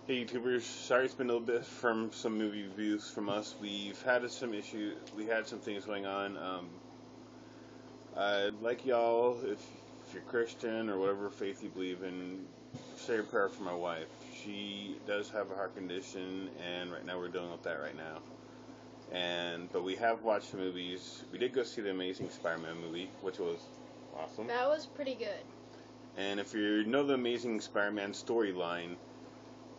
Hey YouTubers, sorry it's been a little bit from some movie reviews from us. We've had some issues, we had some things going on. I'd like y'all, if you're Christian or whatever faith you believe in, say a prayer for my wife. She does have a heart condition, and right now we're dealing with that right now. But we have watched the movies. We did go see the Amazing Spider-Man movie, which was awesome. That was pretty good. And if you know the Amazing Spider-Man storyline,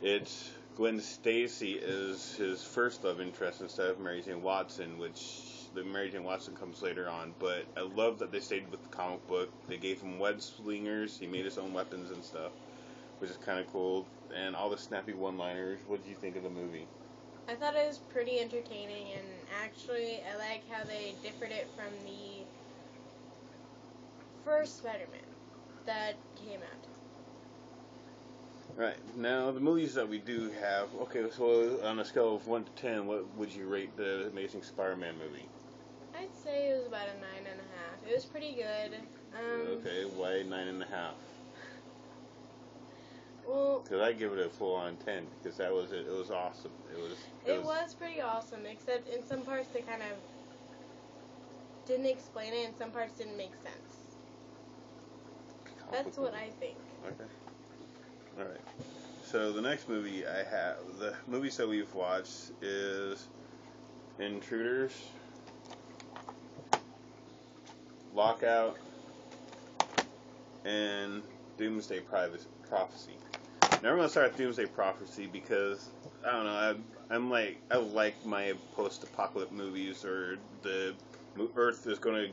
it's Gwen Stacy is his first love interest instead of Mary Jane Watson, which the Mary Jane Watson comes later on. But I love that they stayed with the comic book. They gave him web slingers. He made his own weapons and stuff, which is kind of cool. And all the snappy one-liners. What did you think of the movie? I thought it was pretty entertaining, and actually I like how they differed it from the first Spider-Man that came out. Right, now the movies that we do have, okay, so on a scale of 1 to 10, what would you rate the Amazing Spider-Man movie? I'd say it was about a 9.5. It was pretty good. Okay, why 9.5? Well, because I give it a full-on 10, because that was it. It was awesome. It was pretty awesome, except in some parts they kind of didn't explain it, and some parts didn't make sense. That's what I think. Okay. Alright. So the next movie I have, the movies that we've watched is Intruders, Lockout, and Doomsday Prophecy. Now we're gonna start with Doomsday Prophecy because I don't know. I like my post-apocalyptic movies, or the Earth is gonna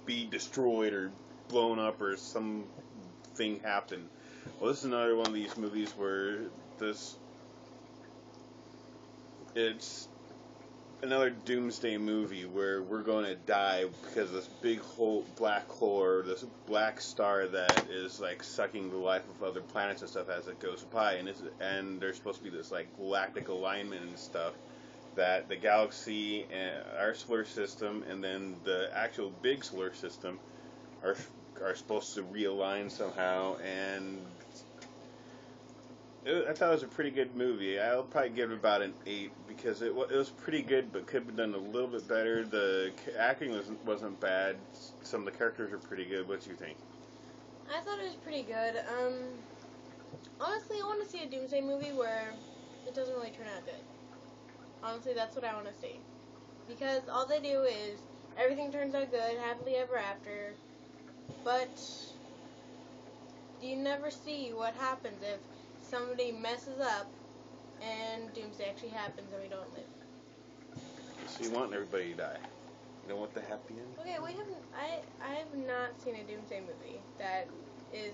be destroyed or blown up or something happen. Well, this is another one of these movies where it's another Doomsday movie where we're going to die because this big black hole, or this black star that is like sucking the life of other planets and stuff as it goes by, and there's supposed to be this like galactic alignment and stuff that the galaxy and our solar system and then the actual big solar system are supposed to realign somehow. And I thought it was a pretty good movie. I'll probably give it about an 8 because it was pretty good, but could have been done a little bit better. The acting wasn't bad. Some of the characters are pretty good. What do you think? I thought it was pretty good. Honestly, I want to see a Doomsday movie where it doesn't really turn out good. Honestly, that's what I want to see. Because all they do is everything turns out good, happily ever after, but you never see what happens if somebody messes up and Doomsday actually happens and we don't live. So you want everybody to die. You don't want the happy end? Okay, I have not seen a Doomsday movie that is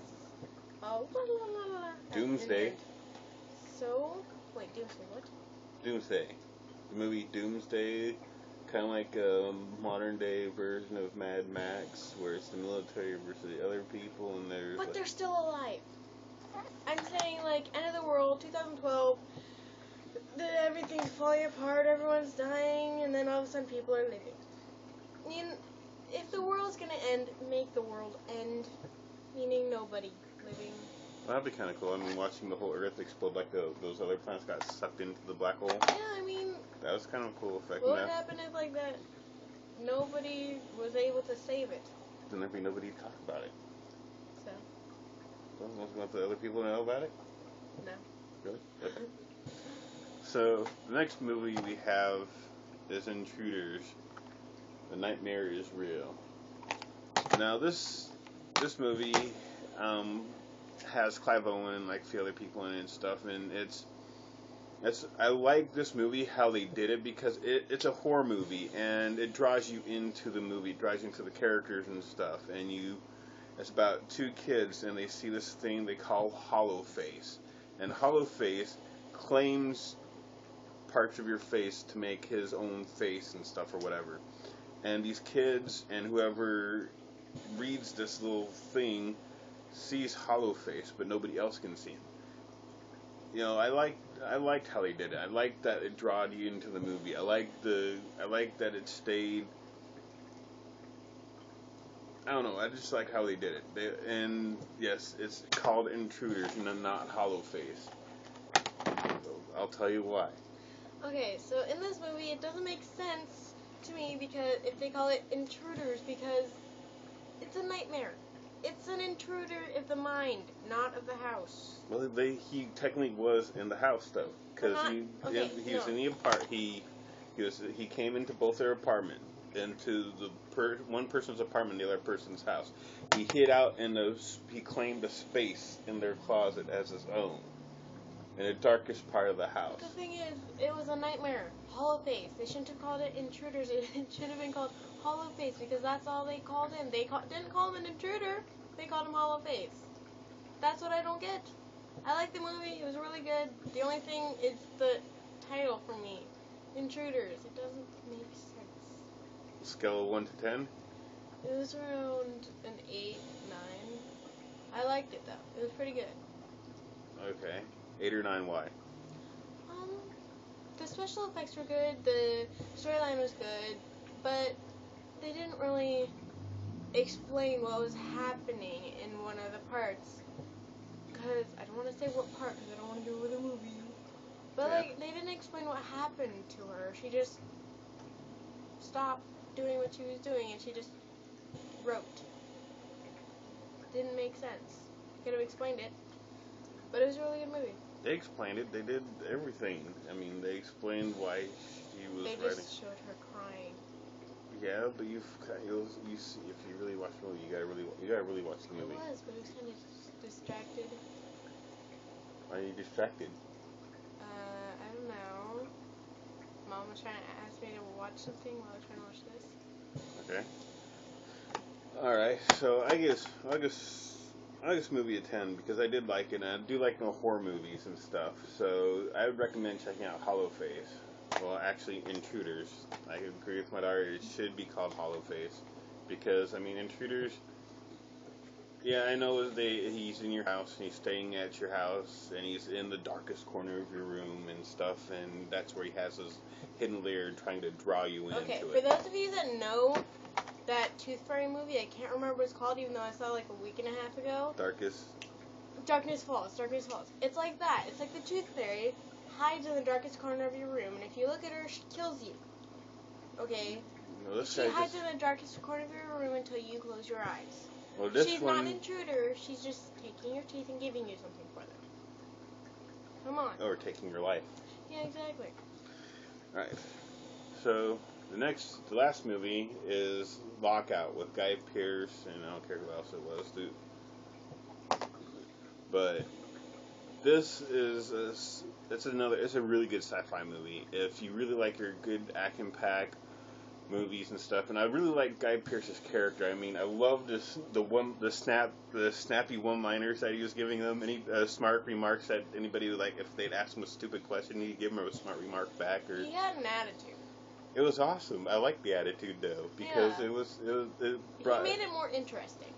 Doomsday. So, wait, Doomsday what? Doomsday. The movie Doomsday, kind of like a modern day version of Mad Max, where it's the military versus the other people, and But they're still alive. I'm saying, like, end of the world, 2012, everything's falling apart, everyone's dying, and then all of a sudden people are living. I mean, if the world's gonna end, make the world end, meaning nobody living. Well, that'd be kind of cool. I mean, watching the whole Earth explode like those other planets got sucked into the black hole. Yeah, I mean, that was kind of a cool effect. What would happen if, like, that nobody was able to save it? Then there'd be nobody to talk about it. So? Well, don't want the other people to know about it? No. Really? Okay. So, the next movie we have is Intruders. The Nightmare is Real. Now, this movie has Clive Owen and like a few other people in it and stuff, and I like this movie how they did it because it's a horror movie and it draws you into the movie, it draws you into the characters and stuff, and it's about two kids and they see this thing they call Hollowface, and Hollowface claims parts of your face to make his own face and stuff or whatever. And these kids and whoever reads this little thing sees Hollowface, but nobody else can see him. You know, I liked how they did it. I liked that it drawed you into the movie. I liked that it stayed. I don't know. I just like how they did it. And yes, it's called Intruders, and not Hollowface. I'll tell you why. Okay, so in this movie, it doesn't make sense to me because if they call it Intruders, because it's a nightmare. It's an intruder of the mind, not of the house. Well, he technically was in the house though, because he was in the apartment. He came into both their apartment, into the one person's apartment, the other person's house. He hid out he claimed a space in their closet as his own, in the darkest part of the house. The thing is, it was a nightmare. Hollow face. They shouldn't have called it Intruders. It should have been called Hollow face because that's all they called him. They didn't call him an intruder. They called him Hollow face. That's what I don't get. I like the movie. It was really good. The only thing is the title for me. Intruders. It doesn't make sense. Scale of 1 to 10? It was around an 8, 9. I liked it though. It was pretty good. Okay. 8 or 9, why? The special effects were good, the storyline was good, but they didn't really explain what was happening in one of the parts. Because I don't want to say what part, because I don't want to go with the movie. But they didn't explain what happened to her. She just stopped doing what she was doing, and she just wrote. Didn't make sense. Could have explained it, but it was a really good movie. They explained it. They did everything. I mean, they explained why she was writing. They just showed her crying. Yeah, but you see, if you really watch the movie, you gotta really watch the movie. It was, but it was kind of distracted. Why are you distracted? I don't know. Mom was trying to ask me to watch something while I was trying to watch this. Okay. All right. So I guess this movie a 10 because I did like it, and I do like horror movies and stuff. So I would recommend checking out Hollow Face. Well, actually, Intruders. I agree with my daughter. It should be called Hollow Face because I mean, Intruders. Yeah, I know he's in your house and he's staying at your house and he's in the darkest corner of your room and stuff, and that's where he has his hidden lair trying to draw you into it. Okay, for those of you that know that Tooth Fairy movie, I can't remember what it's called, even though I saw it like a week and a half ago. Darkness Falls. It's like that. It's like the Tooth Fairy hides in the darkest corner of your room, and if you look at her, she kills you. Okay? No, she hides in the darkest corner of your room until you close your eyes. Well, she's not an intruder. She's just taking your teeth and giving you something for them. Come on. Or taking your life. Yeah, exactly. Alright. So, the last movie is Lockout with Guy Pearce, and I don't care who else it was, dude. But this is it's a really good sci-fi movie. If you really like your good action-packed movies and stuff, and I really like Guy Pearce's character. I mean, I love the snappy one-liners that he was giving them. Any smart remarks that anybody would like, if they'd ask him a stupid question, he'd give him a smart remark back. Or he had an attitude. It was awesome. I liked the attitude though because it made it more interesting.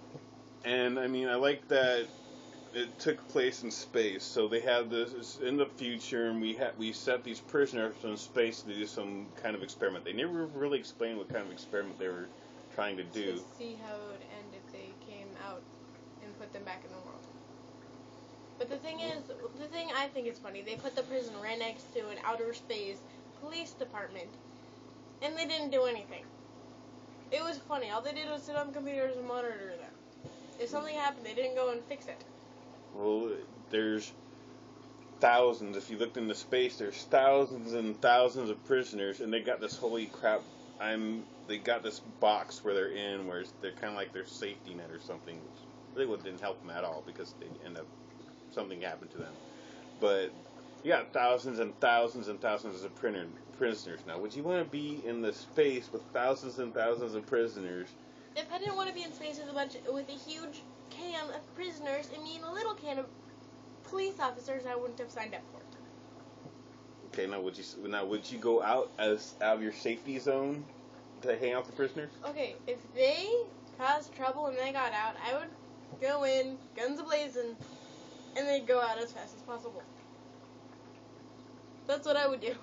And I mean, I like that it took place in space. So they have this in the future, and we set these prisoners in space to do some kind of experiment. They never really explained what kind of experiment they were trying to do. To see how it would end if they came out and put them back in the world. But the thing I think is funny, they put the prison right next to an outer space police department, and they didn't do anything. It was funny. All they did was sit on computers and monitor them. If something happened, they didn't go and fix it. Well, there's thousands. If you looked into space, there's thousands and thousands of prisoners, and they got this holy crap. They got this box where they're in, where they're kind of like their safety net or something, which really didn't help them at all because they end up something happened to them. But you got thousands and thousands and thousands of prisoners. Now, would you want to be in the space with thousands and thousands of prisoners? If I didn't want to be in space with a huge can of prisoners and me in a little can of police officers, I wouldn't have signed up for it. Okay, now would you go out of your safety zone to hang out with the prisoners? Okay, if they caused trouble and they got out, I would go in, guns a-blazing, and they'd go out as fast as possible. That's what I would do.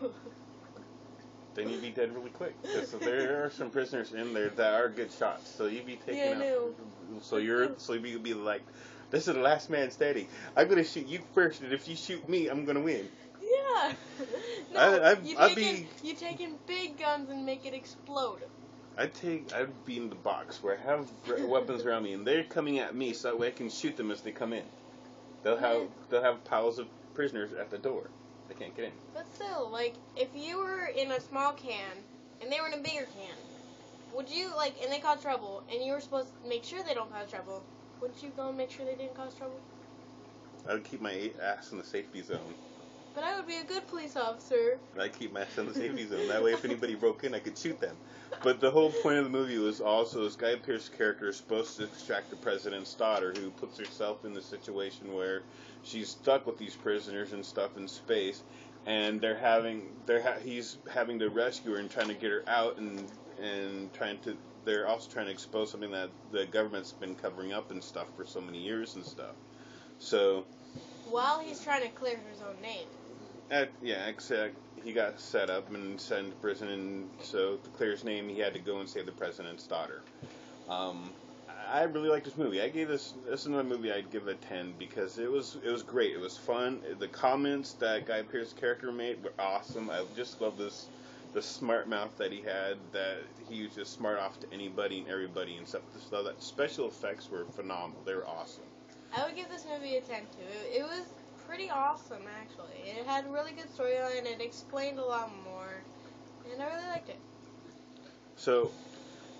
Then you'd be dead really quick. So there are some prisoners in there that are good shots. So you'd be taken out. So you'd be like, this is the last man standing. I'm gonna shoot you first, and if you shoot me, I'm gonna win. Yeah, Yeah. No, I'd you take in big guns and make it explode. I'd be in the box where I have weapons around me, and they're coming at me, so that way I can shoot them as they come in. They'll have piles of prisoners at the door. They can't get in. But still, like, if you were in a small can and they were in a bigger can, would you, like, and they caused trouble, and you were supposed to make sure they don't cause trouble, wouldn't you go and make sure they didn't cause trouble? I would keep my ass in the safety zone. But I would be a good police officer. I'd keep my ass in the safety zone. That way, if anybody broke in, I could shoot them. But the whole point of the movie was also this Guy Pearce's character is supposed to extract the president's daughter, who puts herself in the situation where she's stuck with these prisoners and stuff in space, and he's having to rescue her and trying to get her out, and they're also trying to expose something that the government's been covering up and stuff for so many years and stuff. So while he's trying to clear his own name. Except he got set up and sent to prison, and so to clear his name, he had to go and save the president's daughter. I really like this movie. This is another movie I'd give a 10 because it was great. It was fun. The comments that Guy Pearce's character made were awesome. I just love the smart mouth that he had, that he was just smart off to anybody and everybody and stuff. So that special effects were phenomenal. They were awesome. I would give this movie a 10 too. It was pretty awesome, actually. It had a really good storyline. It explained a lot more, and I really liked it. So,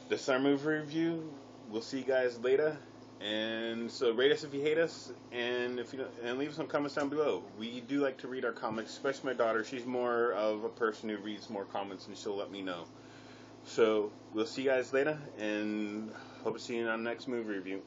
this is our movie review. We'll see you guys later. And so, rate us if you hate us, and and leave some comments down below. We do like to read our comics, especially my daughter. She's more of a person who reads more comments, and she'll let me know. So, we'll see you guys later, and hope to see you in our next movie review.